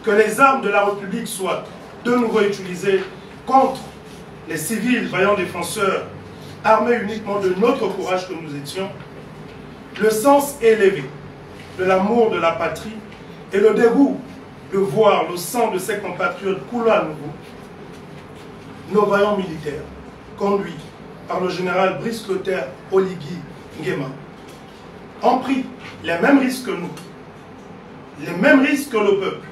que les armes de la République soient de nouveau utilisées contre les civils vaillants défenseurs, armés uniquement de notre courage que nous étions, le sens élevé de l'amour de la patrie et le dégoût de voir le sang de ses compatriotes couler à nouveau, nos vaillants militaires, conduits par le général Brice Clotaire Oligui Nguema, ont pris les mêmes risques que nous, les mêmes risques que le peuple,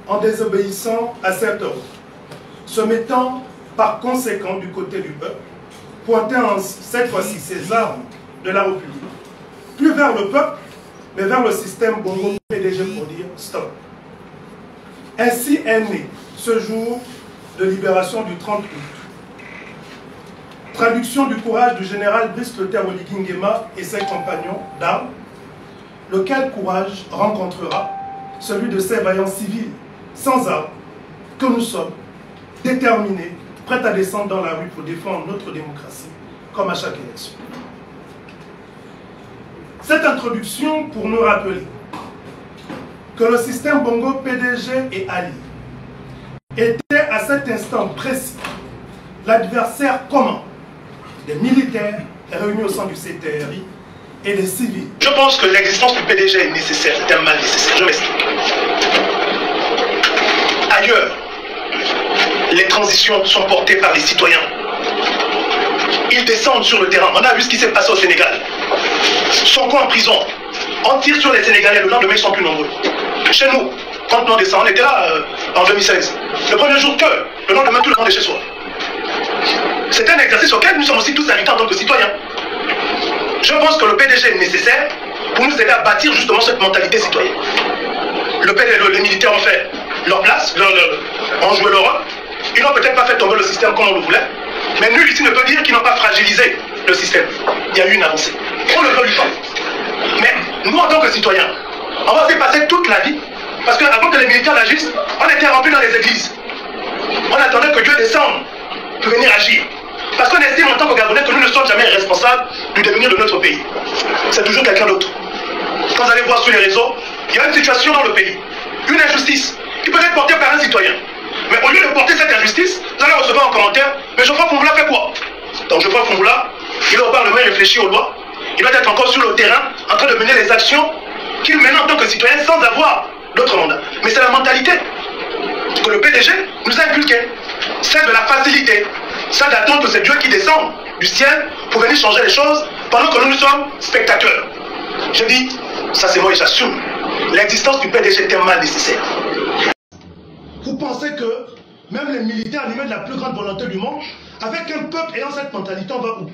en désobéissant à cet ordre, se mettant par conséquent du côté du peuple, pointant cette fois-ci ses armes de la République, plus vers le peuple, mais vers le système Bongo PDG pour dire stop. Ainsi est né ce jour de libération du 30 août. Traduction du courage du général Brice Clotaire Oligui Nguema et ses compagnons d'armes, lequel courage rencontrera celui de ces vaillants civils sans armes que nous sommes, déterminés, prêts à descendre dans la rue pour défendre notre démocratie, comme à chaque élection. Cette introduction pour nous rappeler que le système Bongo PDG et alliés était à cet instant précis l'adversaire commun des militaires réunis au sein du CTRI et des civils. Je pense que l'existence du PDG est nécessaire, c'est un mal nécessaire. Je m'explique. Ailleurs, les transitions sont portées par les citoyens. Ils descendent sur le terrain. On a vu ce qui s'est passé au Sénégal. Sonko en prison. On tire sur les Sénégalais, le lendemain ils sont plus nombreux. Chez nous, quand on descend, on était là en 2016. Le premier jour que, le lendemain tout le monde est chez soi. C'est un exercice auquel nous sommes aussi tous invités en tant que citoyens. Je pense que le PDG est nécessaire pour nous aider à bâtir justement cette mentalité citoyenne. Les militaires ont fait leur place, ont joué leur rôle. Ils n'ont peut-être pas fait tomber le système comme on le voulait, mais nul ici ne peut dire qu'ils n'ont pas fragilisé le système. Il y a eu une avancée. On le veut du temps. Mais nous, en tant que citoyens, on va faire passer toute la vie, parce qu'avant que les militaires agissent, on était remplis dans les églises. On attendait que Dieu descende pour venir agir. Parce qu'on estime en tant que Gabonais que nous ne sommes jamais responsables du devenir de notre pays. C'est toujours quelqu'un d'autre. Quand vous allez voir sur les réseaux, il y a une situation dans le pays, une injustice, qui peut être portée par un citoyen. Mais au lieu de porter cette injustice, vous allez recevoir en commentaire, mais Geoffroy Fongoula fait quoi? Donc Geoffroy Fongoula, il est au Parlement, il réfléchit aux lois, il doit être encore sur le terrain, en train de mener les actions qu'il mène en tant que citoyen sans avoir d'autres mandats. Mais c'est la mentalité que le PDG nous a inculquée. C'est de la facilité. Ça d'attendre que c'est Dieu qui descend du ciel pour venir changer les choses pendant que nous sommes spectateurs. Je dis, ça c'est moi et j'assume. L'existence du PDG était mal nécessaire. Vous pensez que même les militaires animés de la plus grande volonté du monde, avec un peuple ayant cette mentalité, on va où?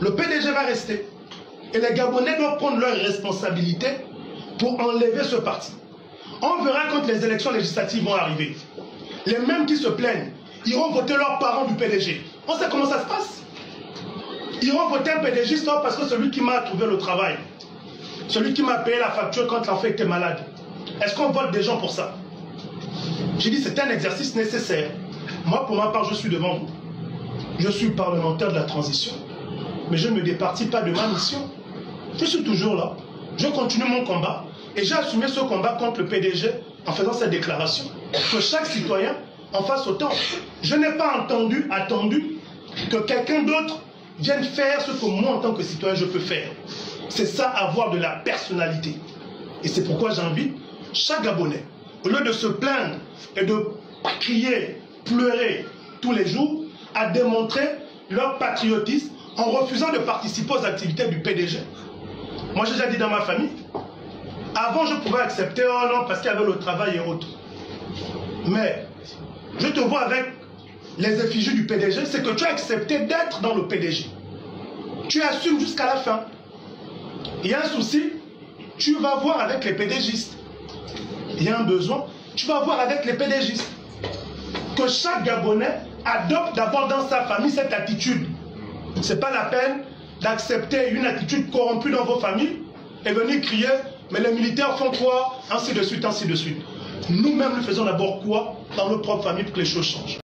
Le PDG va rester. Et les Gabonais doivent prendre leurs responsabilités pour enlever ce parti. On verra quand les élections législatives vont arriver. Les mêmes qui se plaignent iront voter leurs parents du PDG. On sait comment ça se passe. Ils iront voter un PDG parce que celui qui m'a trouvé le travail, celui qui m'a payé la facture quand l'enfant était malade. Est-ce qu'on vote des gens pour ça? J'ai dit c'est un exercice nécessaire. Moi, pour ma part, je suis devant vous. Je suis parlementaire de la transition. Mais je ne me départis pas de ma mission. Je suis toujours là. Je continue mon combat. Et j'ai assumé ce combat contre le PDG en faisant cette déclaration. Que chaque citoyen en fasse autant. Je n'ai pas attendu que quelqu'un d'autre vienne faire ce que moi, en tant que citoyen, je peux faire. C'est ça, avoir de la personnalité. Et c'est pourquoi j'invite chaque Gabonais, au lieu de se plaindre et de crier, pleurer tous les jours, à démontrer leur patriotisme en refusant de participer aux activités du PDG. Moi, j'ai déjà dit dans ma famille, avant, je pouvais accepter, oh non, parce qu'il y avait le travail et autres. Mais, je te vois avec les effigies du PDG, c'est que tu as accepté d'être dans le PDG. Tu assumes jusqu'à la fin. Il y a un souci, tu vas voir avec les PDGistes. Il y a un besoin, tu vas voir avec les PDGistes. Que chaque Gabonais adopte d'abord dans sa famille cette attitude. Ce n'est pas la peine d'accepter une attitude corrompue dans vos familles et venir crier, mais les militaires font quoi? Ainsi de suite, ainsi de suite. Nous-mêmes, nous faisons d'abord quoi dans nos propres familles pour que les choses changent.